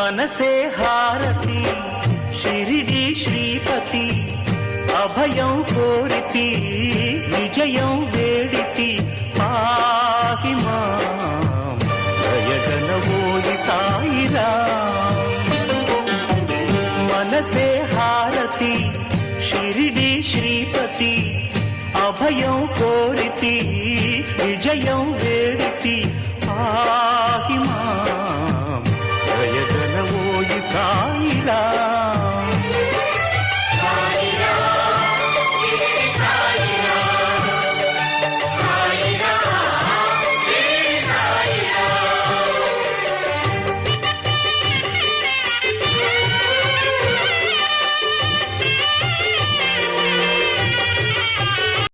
మనసే హారతి షిరిడి శ్రీపతి అభయం కోరితి విజయం వేడితి పాహి మాం దయగనవోయి సాయిరాం మనసే హారతి షిరిడి శ్రీపతి అభయం కోరితి విజయం వేడితి పాహి మాం దయగనవోయి సాయిరాం